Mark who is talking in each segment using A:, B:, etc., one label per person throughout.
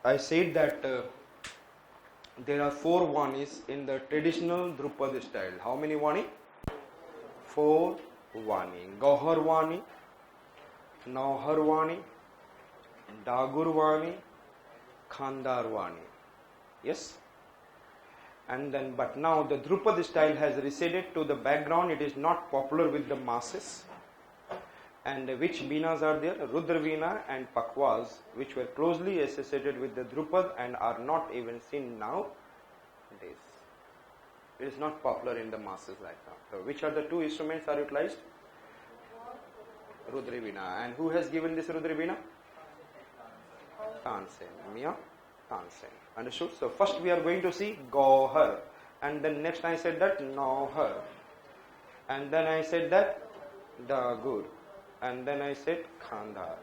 A: I said that there are 4 Vanis in the traditional Drupad style. How many Vani? 4 Vani. Gauhar Vani, Nauhar Vani, Dagur Vani, Khandar Vani. Yes? And then, but now the Drupad style has receded to the background. It is not popular with the masses. And which Venas are there? Rudra Veena and Pakwas, which were closely associated with the Drupad and are not even seen nowadays. It is not popular in the masses like now. So, which are the 2 instruments are utilized? Rudra Veena. And who has given this Rudra Veena? Tansen. Mia Tansen. Understood? So, first we are going to see Gauhar. And then next I said that Nauhar. And then I said that Dagur. And then I said Khandar.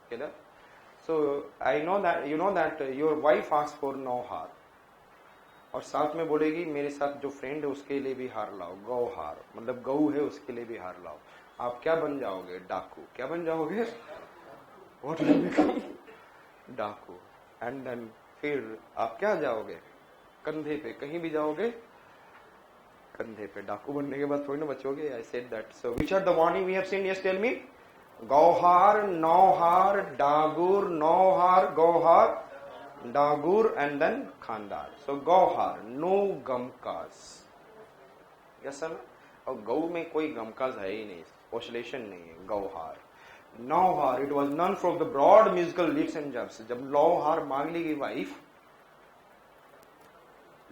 A: Okay, so I know that you know that your wife asked for Nauhar. और साथ में बोलेगी मेरे साथ जो friend है उसके लिए भी हार लाओ. गौहार मतलब गऊ है उसके लिए भी हार लाओ. आप क्या बन जाओगे? डाकू. क्या बन जाओगे? What will become? डाकू. एंड देन फिर आप क्या जाओगे? कंधे पे. कहीं भी जाओगे कंधे पे. डाकू बनने के बाद थोड़ी ना बचोगे. I said that. So which are the Vani we have seen? Yes, tell me. Gauhar, Nauhar, Dagur, Nauhar, Gauhar, Dagur, and then Khandar. So Gauhar, no gamkas. Yes sir. और गौ में कोई गमकाज है ही नहीं. Oscillation नहीं है. Gauhar. Nauhar, it was known from the broad musical leaps and jumps. जब Nauhar मांग लेगी वाइफ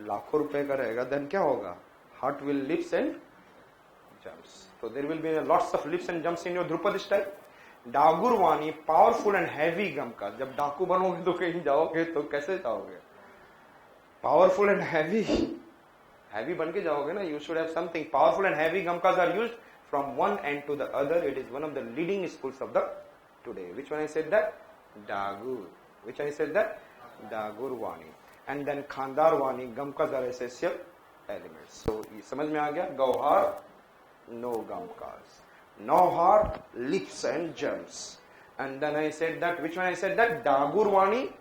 A: लाखों रुपए का रहेगा, then क्या होगा? Heart will leaps and jumps. So there will be lots of leaps and jumps in your Drupad style. Dagur Vani, powerful and heavy gamkas. जब डाकू बनोगे तो कहीं जाओगे तो कैसे जाओगे? Powerful and heavy. Heavy बन के जाओगे ना. You should have something. Powerful and heavy gamkas are used from one end to the other. It is one of the leading schools of the today. Which one I said that? Dagur. Which one I said that? Dagur Vani. And then Khandar Vani, gamkas are essential elements. So समझ में आ गया? Gauhar, no gamkas. Nauhar, lips and jumps. And then I said that, which one I said that? Dagur Vani,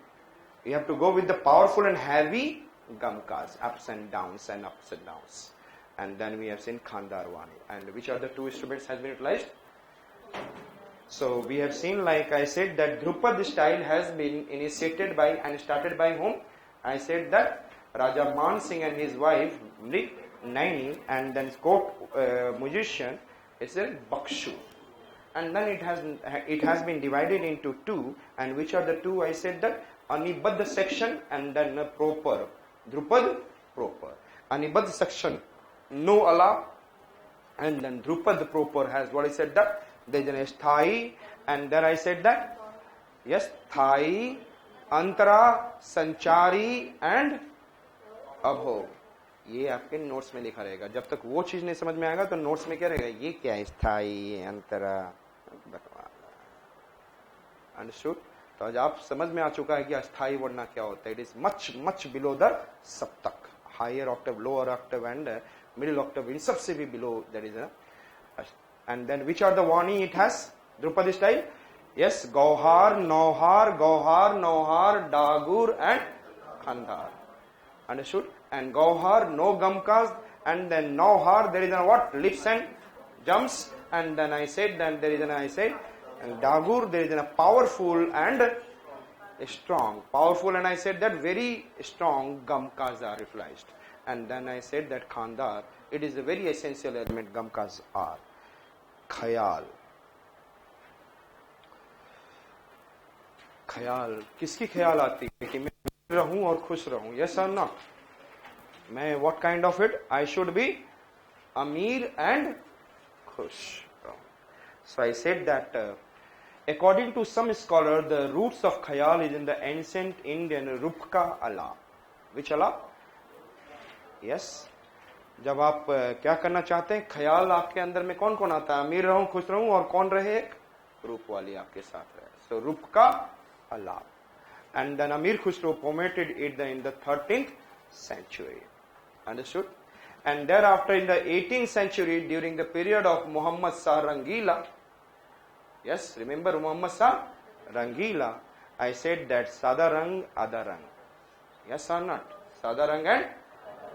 A: you have to go with the powerful and heavy gamkas, ups and downs and ups and downs. And then we have seen Khandar Vani. And which are the 2 instruments has been utilized? So we have seen, like I said, that Drupad style has been initiated by and started by whom? I said that Raja Man Singh and his wife Mrit Naini, and then court musician is a Bakshu. And then it has been divided into 2. And which are the 2? I said that Anibaddha section and then a proper. Drupad proper. Anibaddha section, no Allah. And then Drupad proper has what I said that there is Thai. And then I said that yes, Thai, Antara, Sanchari and Abho. ये आपके notes में लिखा रहेगा. जब तक वो चीज नहीं समझ में आएगा तो नोट्स में क्या रहेगा? ये क्या है? स्थायी, अंतरा, अंडरस्टूड. तो आज आप समझ में आ चुका है कि अस्थाई वर्णा क्या होता है. It is much much below the saptak. Higher octave, lower octave and middle octave, इन सबसे भी below that is. And then which are the vani it has? Dhrupad style. Yes, Gauhar, Nauhar, Gauhar, Nauhar, Dagur and Khandar. Understood? And Gauhar, no gamkas, and then Nauhar, there is a what? Lips and jumps, and then I said, then there is an, I said, and Dagur, there is a powerful and strong. Powerful, and I said that very strong gamkas are utilized. And then I said that Khandar, it is a very essential element gamkas are. Khayal. ख्याल, किसकी ख्याल आती है कि मैं रहूं और खुश रहूं? यस और नॉट? मैं what kind of it? I should be अमीर एंड खुश. So I said that according to some scholar the roots of khayal is in the ancient Indian rupka ala. Which ala? Yes. जब आप क्या करना चाहते हैं, ख्याल आपके अंदर में कौन कौन आता है? अमीर रहूं, खुश रहूं और कौन रहे? एक रूप वाली आपके साथ रहे. सो रूपका Allah. And then Amir Khusro promoted it in the 13th century. Understood? And thereafter in the 18th century, during the period of Muhammad Shah Rangila, yes, remember Muhammad Shah Rangila, I said that Sada Rang, Ada Rang. Yes or not? Sada Rang and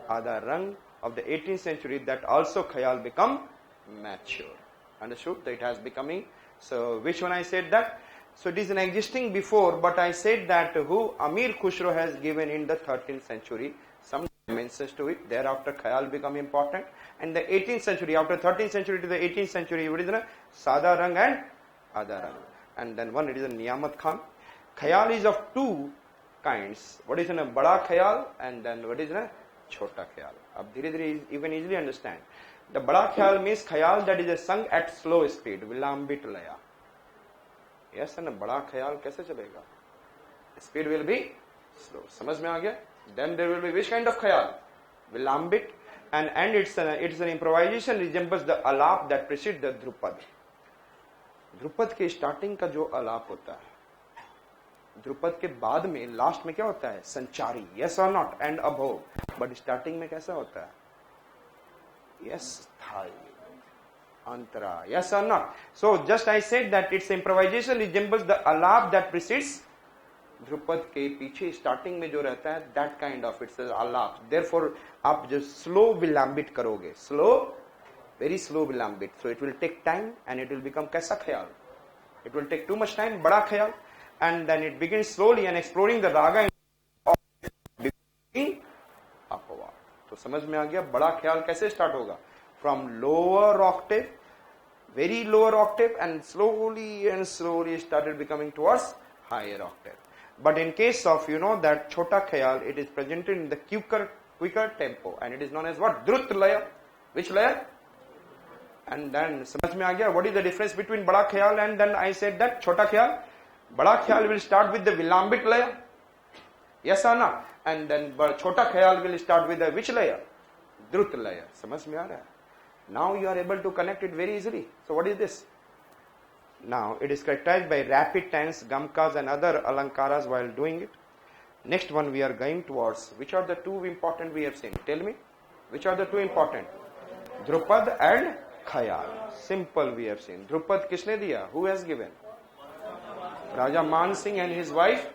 A: Ada Rang of the 18th century, that also Khayal become mature. Understood? That it has becoming. So which one I said that? So it is an existing before, but I said that who Amir Khusro has given in the 13th century some dimensions to it. Thereafter Khayal become important. And the 18th century, after 13th century to the 18th century, what is it? Sada Rang and Ada Rang. And then one, it is a Niyamat Khan. Khayal is of two kinds. What is a Bada Khayal and then what is a Chota Khayal. Ab dhire dhire you can easily understand. The Bada Khayal means Khayal that is sung at slow speed, Vilambit Laya. Yes, and Bada Khayal kaise chalega? Speed will be slow. Samajh mein aa gaya? Then there will be which kind of Khayal? Vilambit, and it's an improvisation resembles the alap that precedes the Drupad. Dhrupad के starting का जो आलाप होता है, ध्रुपद के बाद में last में क्या होता है? संचारी. यस और नॉट? एंड अभोग. बट स्टार्टिंग में कैसा होता है? यस, स्थाई, अंतरा. यस और not? So just I said that it's improvisation resembles the आलाप दैट प्रीसीड्स. ध्रुपद के पीछे स्टार्टिंग में जो रहता है, दैट काइंड ऑफ इट्स आलाप. देयरफॉर आप जो स्लो विलंबित करोगे, slow, very slow vilambit, so it will take time and it will become kaisa khayal. It will take too much time, bada khayal, and then it begins slowly and exploring the raga of beginning upward. तो समझ में आ गया बड़ा ख्याल कैसे start होगा? From lower octave, very lower octave, and slowly started becoming towards higher octave. But in case of that chota khayal, it is presented in the quicker tempo, and it is known as what? Drut laya. Which laya? And then समझ में आ गया what is the difference between बड़ा ख्याल and then I said that छोटा ख्याल. बड़ा ख्याल will start with the vilambit laya, yes or not? And then छोटा ख्याल will start with the which laya? Drut laya. समझ में आ रहा है? Now you are able to connect it very easily. So what is this? Now it is characterized by rapid tense, gamkas and other alankaras while doing it. Next one we are going towards. Which are the two important we have seen? Tell me. Which are the two important? Drupad and Khayal. Simple we have seen. Drupad किसने दिया? Who has given? Raja Man Singh and his wife.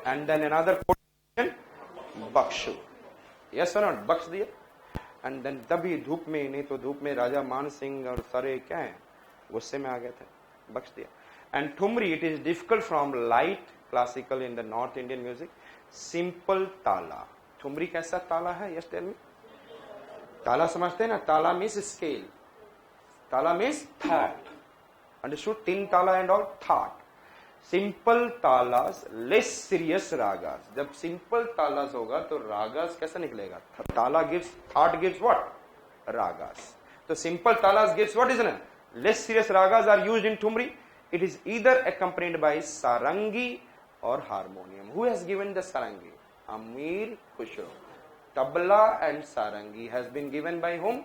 A: And then another quotation, Bakshu. Yes or not? बख्श दिया. And then तभी धूप में, नहीं तो धूप में राजा मान सिंह और सारे क्या हैं, गुस्से में आ गए थे, बख्श दिया. And Thumri, it is difficult from light classical in the North Indian music. Simple tala. Thumri कैसा ताला है? Yes, tell me. ताला समझते हैं ना? ताला means scale. ताला means thought. Understood? तीन ताला and all thought. Simple talas, less serious ragas. जब simple talas होगा तो ragas कैसा निकलेगा? ताला gives, thought gives what? Ragas. So simple talas gives what is it? Less serious ragas are used in Thumri. It is either accompanied by sarangi or harmonium. Who has given the sarangi? Amir Khusro. Tabla and sarangi has been given by whom?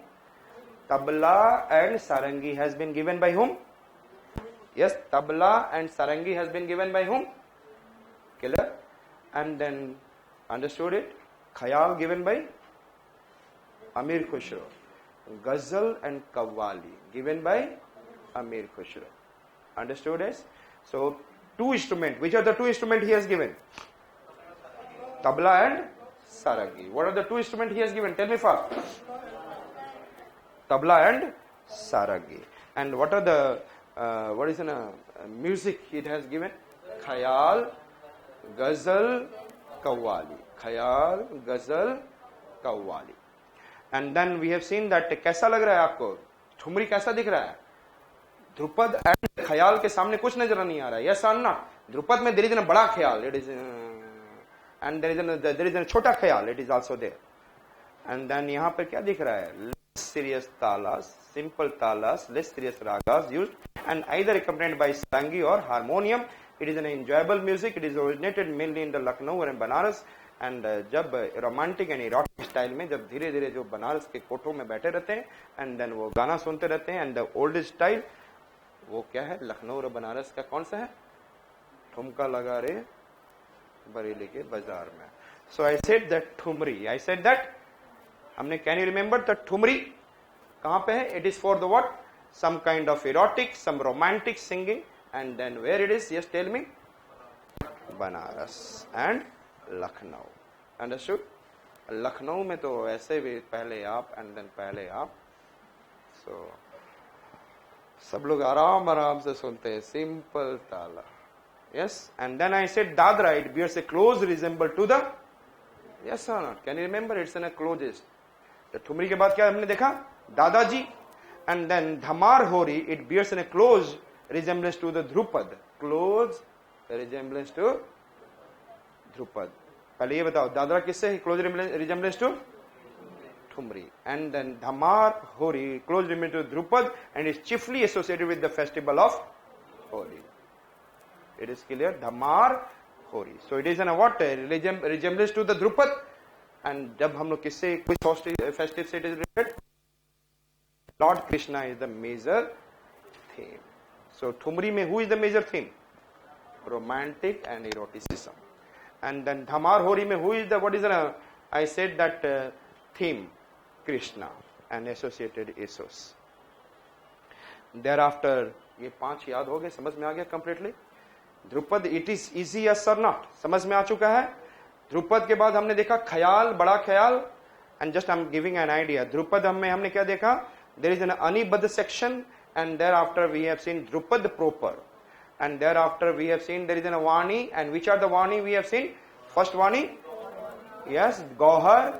A: Tabla and sarangi has been given by whom? Yes, tabla and sarangi has been given by whom? Killer. And then understood it? Khayal given by Amir Khusro. Ghazal and Qawwali given by Amir Khusro. Understood it? So two instruments. Which are the two instruments he has given? Tabla and sarangi. What are the two instruments he has given? Tell me fast. Tabla and sarangi. And what are the what is the music it has given? Khayal, Ghazal, Qawwali. Khayal, Ghazal, Qawwali. And then we have seen that कैसा लग रहा है आपको? ठुमरी कैसा दिख रहा है? Dhrupad and ख्याल के सामने कुछ नजर नहीं आ रहा है. Yes or not? ध्रुपद में there is a बड़ा ख्याल. It is and there is a छोटा ख्याल. It is also there. And then यहाँ पर क्या दिख रहा है? Less serious talas, simple talas, less serious ragas used, and either accompanied by sarangi or harmonium. It is an enjoyable music. It is originated mainly in the Lucknow and Banaras. And जब romantic and erotic style में जब धीरे धीरे जो बनारस के कोठों में बैठे रहते हैं एंड देन वो गाना सुनते रहते हैं, एंड द ओल्ड स्टाइल वो क्या है? लखनऊ और बनारस का कौन सा है? ठुमका लगा रे बरेली के बाजार में. So I said that thumri. I said that हमने, can you remember the thumri कहां पे है? It is for the what? some kind of erotic, some romantic singing, and then where it is? Yes, tell me. Banaras and Lucknow. Understood? Lucknow में तो ऐसे भी पहले आप एंड देन पहले आप. सो सब लोग आराम आराम से सुनते हैं. सिंपल ताला. Yes, and then I said Dadra, it bears a close resemble to the. Yes or not? Can you remember? It's in a closest. तो ठुमरी के बाद क्या हमने देखा? दादाजी. And then Dhamar Hori, it bears in a close resemblance to the Drupad. Close resemblance to Drupad. पहले ये बताओ दादरा किससे है? Close resemblance to Thumri. And then Dhamar Hori, close resemblance to Drupad, and is chiefly associated with the festival of Holi. It is clear? Dhamar Hori. So it is an what? Resemblance to the Drupad. And जब हम लोग किससे कुछ festive से related, Lord Krishna is the major theme. So Thumri में who is the major theme? Romantic and eroticism. And then Dhamar Hori में who is the what is the? I said that theme Krishna and associated Esos. Thereafter ये 5 याद हो गए, समझ में आ गया completely? Dhrupad it is easy yes और not, समझ में आ चुका है? ध्रुपद के बाद हमने देखा ख्याल, बड़ा khayal. And just I am giving an idea. Dhrupad में हमने क्या देखा? There is an anibaddh section and thereafter we have seen Dhrupad proper. And thereafter we have seen there is an vani. And which are the vani we have seen? First vani, yes, Gauhar,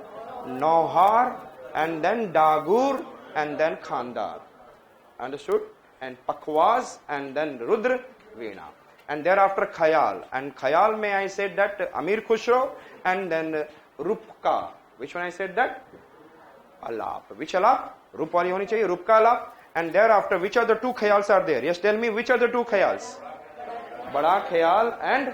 A: Nauhar, and then Dagur, and then Khandar. Understood? And pakhawaj, and then Rudra, veena. And thereafter Khayal. And Khayal may I said that Amir Khusro, and then Rupka. Which one I said that? Alap. Which Alap? Rup wali honi chahiye, Rupka Alap. And thereafter which of the 2 Khayals are there? Yes, tell me which are the 2 Khayals? Bada Khayal and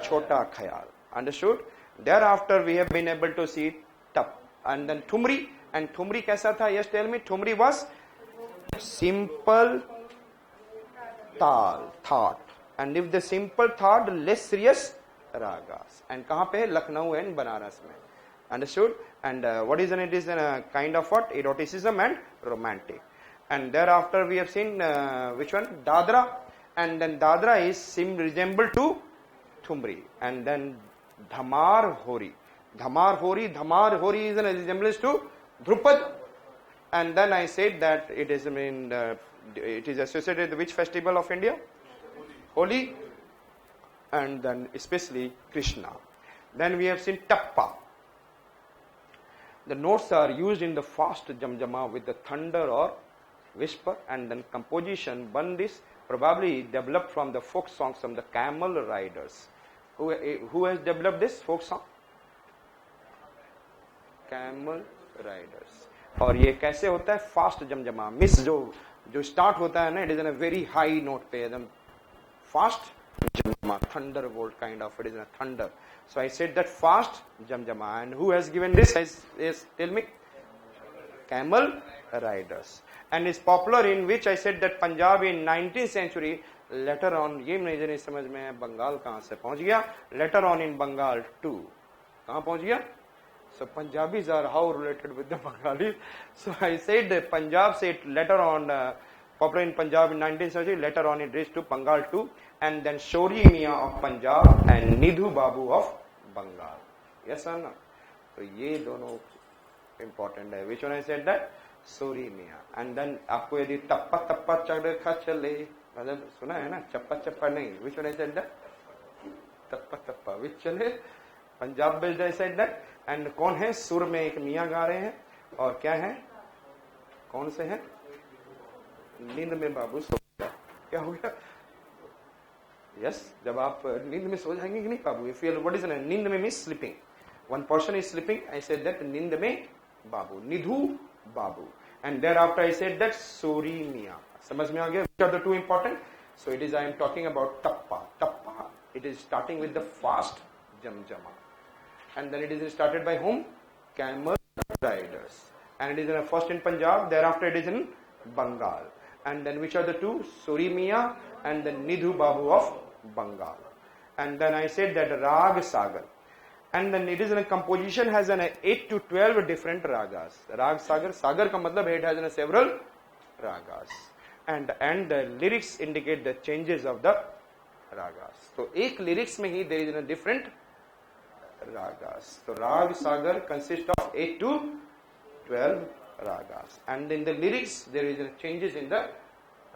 A: Chota Khayal. Understood? Thereafter we have been able to see Tap. And then Thumri. And Thumri kaisa tha? Yes, tell me. Thumri was simple tal, thought. And if the simple thought, less serious ragas. And kahan pe hai? Lucknow and Banaras mein. Understood? And what is it is a kind of what? Eroticism and romantic. And thereafter we have seen which one? Dadra. And then Dadra is resemble to Thumri. And then Dhamar Hori. Dhamar Hori is a resemblance to Drupad. And then I said that it is it is associated with which festival of India? Holi, and then especially Krishna. Then we have seen Tappa. The notes are used in the fast jamjama with the thunder or whisper, and then composition bandis probably developed from the folk songs from the camel riders. Who has developed this folk song? Camel riders. और ये कैसे होता है? Fast Zamzama. Miss जो start होता है ना, it is in a very high note पे, एकदम fast jamjama, thunderbolt kind of, it is a thunder. So I said that fast jamjama. And who has given this? Yes, tell me. Camel riders. And is popular in which I said that Punjab in 19th century. Later on, ये मुझे नहीं समझ में है बंगाल कहाँ से पहुँच गया. Later on in Bengal too. कहाँ पहुँच गया? So Punjabis are how related with the Bengalis. So I said that Punjab said later on popular in Punjab in 19th century. Later on it reached to Bengal too. And then Shori Mia of Punjab and Nidhu Babu of Bengal. Yes or no? So ये दोनों important है. Which one I said that? Shori Mia. And then आपको यदि टप्पा टप्पा चढ़ चले, मतलब सुना है ना? चप्पा चप्पा नहीं. Which one I said that? Tappa tappa. Which चले? Punjab based I said that. And कौन है? सुर में एक मियाँ गा रहे हैं. और क्या है? कौन से हैं? नींद में बाबू सो गया. क्या हो गया? Yes, जब आप नींद में सो जाएंगे कि नहीं बाबू? If you what is नींद में means sleeping. One person is sleeping. I said that नींद में बाबू. निधु बाबू. And thereafter I said that Sori Mia. समझ में आ गया? Which are the 2 important? So it is I am talking about Tappa. Tappa. It is starting with the fast jamjama. And then it is started by whom? Camel riders. And it is first in Punjab. Thereafter it is in Bengal. And then which are the 2? Sori Mia and then Nidhu Babu of Bengal. And then I said that Rag Sagar. And then it is in a composition has an 8 to 12 different ragas. Rag Sagar. Sagar ka matlab it has several ragas. And the lyrics indicate the changes of the ragas. तो एक lyrics में ही there is a different ragas. So Rag Sagar consists of 8 to 12 ragas, and in the lyrics there is a changes in the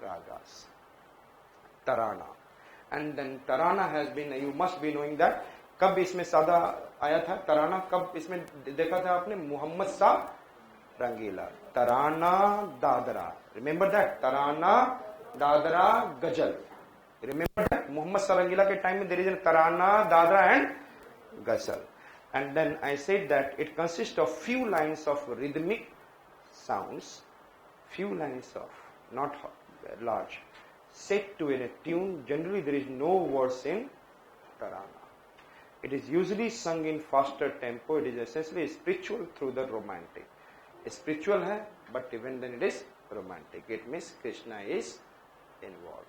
A: ragas. Tarana, and then Tarana has been, you must be knowing that. कब इसमें सादा आया था तराना? कब इसमें देखा था आपने? Mohammed Shah Rangila. Tarana dadra, remember that? Tarana dadra ghazal, remember that? Mohammed Shah Rangila के टाइम में there is tarana, dadra and ghazal. And then I said that it consists of few lines of rhythmic sounds, few lines of, not large, set to a tune. Generally there is no verse in Tarana. It is usually sung in faster tempo. It is essentially spiritual through the romantic. Spiritual hai, but even then it is romantic. It means Krishna is involved.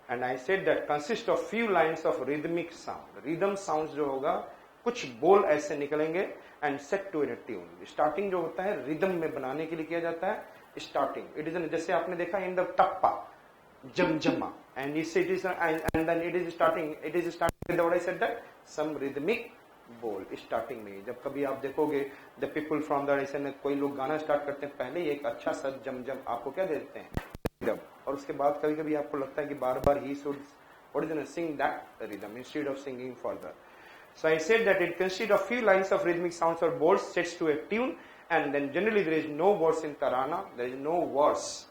A: And I said that consists of few lines of rhythmic sound. Rhythm sounds जो होगा, कुछ बोल ऐसे निकलेंगे and set to a tune. Starting जो होता है rhythm में बनाने के लिए किया जाता है. Starting, it is जैसे आपने देखा in the tappa, Zamzama, and it is and then it is starting with what I said that some rhythmic बोल starting में. जब कभी आप देखोगे the people from the ऐसे में कोई लोग गाना स्टार्ट करते हैं, पहले एक अच्छा सा जमजम आपको क्या देते हैं? रिदम. और उसके बाद कभी कभी आपको लगता है कि बार बार he should what is it, sing that rhythm instead of singing further. So I said that it consists of few lines of rhythmic sounds or bolts sets to a tune, and then generally there is no verse in Tarana. There is no verse,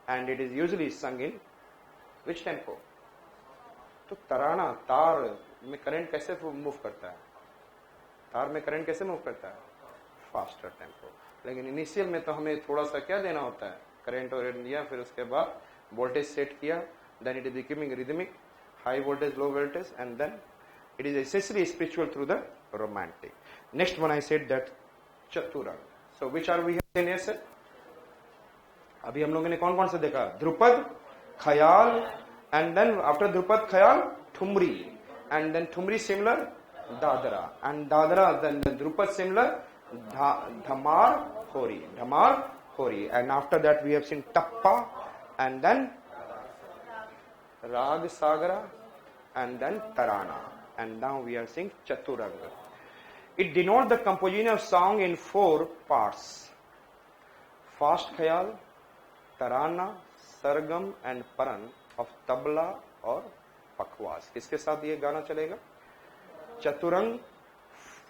A: and it is usually sung in which tempo? तो तराना तार में current कैसे move करता है? तार में current कैसे move करता है? Faster tempo. लेकिन इनिशियल में तो हमें थोड़ा सा क्या देना होता है? करंट और दिया, फिर उसके बाद वोल्टेज सेट किया, then it is becoming rhythmic, high voltage, low voltage, and then it is essentially spiritual through the romantic. Next one I said that Chaturang. So which are we have in here, sir? अभी हम लोगों ने कौन कौन सा देखा? ध्रुपद, ख्याल, and then after Dhrupad ख्याल thumri, and then thumri similar Dadra, and Dadra then Dhrupad similar dhamar होरी, and after that we have seen tappa, and then राग सागरा, and then tarana. And now we are seeing Chaturanga. It denotes the composition of song in 4 parts: fast khayal, tarana, sargam and paran of tabla or pakwas. किसके साथ ये गाना चलेगा? Chaturang.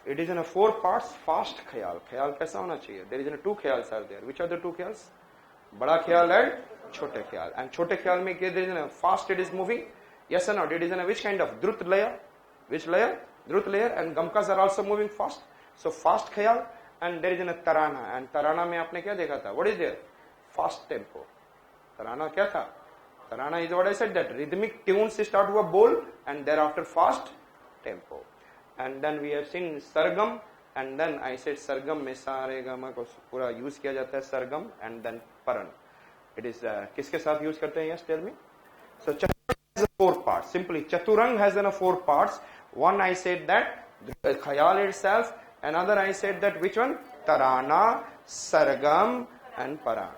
A: It is in 4 parts. Fast khayal. Khayal कैसा होना चाहिए? There is 2 khayals are there. Which are the 2 khayals? बड़ा ख्याल and छोटे ख्याल. And छोटे ख्याल में क्या? There is fast. It is moving. Yes or no? It is in which kind of drut layer? Which layer? Drut layer, and gamkas are also moving fast. So fast khayal, and there is a tarana, and tarana में आपने क्या देखा था? What is there? Fast tempo. Tarana क्या था? Tarana is what I said, that rhythmic tunes start with a bowl and thereafter fast tempo. And then we have seen sargam, and then I said sargam में सारे gamma को पूरा use किया जाता है sargam, and then paran. It is किसके साथ use करते हैं? Yes, tell me. So Chaturang has 4 parts. Simply Chaturang has 4 parts. One I said that khayal itself. Another I said that which one? Tarana, sargam and paran.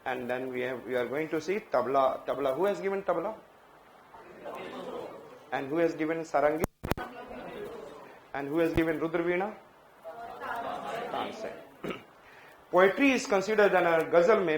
A: And then we are going to see tabla. Tabla. Who has given tabla? And who has given sarangi? And who has given rudraveena? Tansen. Poetry is considered in a ghazal में